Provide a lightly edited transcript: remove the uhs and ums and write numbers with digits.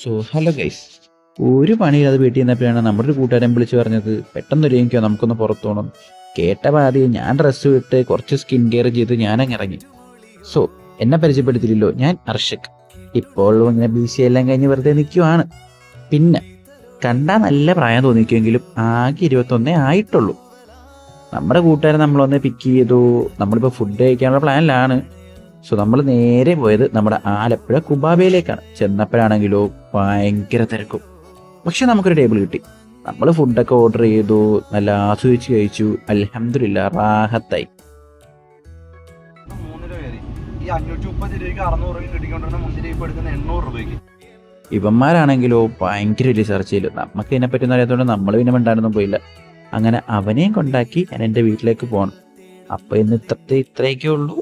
So hello guys, ഒരു പണിയില്ലാതെ വീട്ടിൽ നിന്നപ്പോഴാണ് നമ്മുടെ ഒരു കൂട്ടുകാരൻ വിളിച്ച് പറഞ്ഞത് പെട്ടെന്ന് ഒരുങ്ങിക്കോ നമുക്കൊന്ന് പുറത്തു പോകണം. കേട്ട പാതി ഞാൻ ഡ്രസ്സ് വിട്ട് കുറച്ച് സ്കിൻ കെയർ ചെയ്ത് ഞാനങ്ങ് ഇറങ്ങി. സോ എന്നെ പരിചയപ്പെടുത്തിയില്ലല്ലോ, ഞാൻ അർഷക്. ഇപ്പോൾ ഇങ്ങനെ BCA എല്ലാം കഴിഞ്ഞ് വെറുതെ നിൽക്കുവാണ്. പിന്നെ കണ്ടാൽ നല്ല പ്രായം തോന്നിക്കുമെങ്കിലും ആകെ 21 ആയിട്ടുള്ളൂ. നമ്മുടെ കൂട്ടുകാരൻ നമ്മളൊന്ന് പിക്ക് ചെയ്തു. നമ്മളിപ്പോൾ ഫുഡ് കഴിക്കാനുള്ള പ്ലാനിലാണ്. സോ നമ്മൾ നേരെ പോയത് നമ്മുടെ ആലപ്പുഴ കുബാബയിലേക്കാണ്. ചെന്നപ്പോഴാണെങ്കിലോ ഭയങ്കര തിരക്കും. പക്ഷെ നമുക്കൊരു ടേബിൾ കിട്ടി. നമ്മൾ ഫുഡൊക്കെ ഓർഡർ ചെയ്തു, നല്ല ആസ്വദിച്ച് കഴിച്ചു. അൽഹംദുലില്ലാ റാഹത്തായി. 3 പേര് ഈ 530 രൂപയ്ക്ക് 600 രൂപയ്ക്ക് കിട്ടിക്കൊണ്ടിരുന്ന മുന്തിരി ഇപ്പൊ എടുക്കുന്ന 800 രൂപയ്ക്ക്. ഇവന്മാരാണെങ്കിലോ ഭയങ്കര വലിയ സെർച്ച് നമുക്ക് ഇതിനെപ്പറ്റി ഒന്നും അറിയാത്തതുകൊണ്ട് നമ്മൾ പിന്നെ മിണ്ടാനൊന്നും പോയില്ല. അങ്ങനെ അവനെയും കൊണ്ടാക്കി ഞാൻ എൻ്റെ വീട്ടിലേക്ക് പോകണം. അപ്പോൾ ഇന്ന് ഇത്രയൊക്കെ ഉള്ളൂ.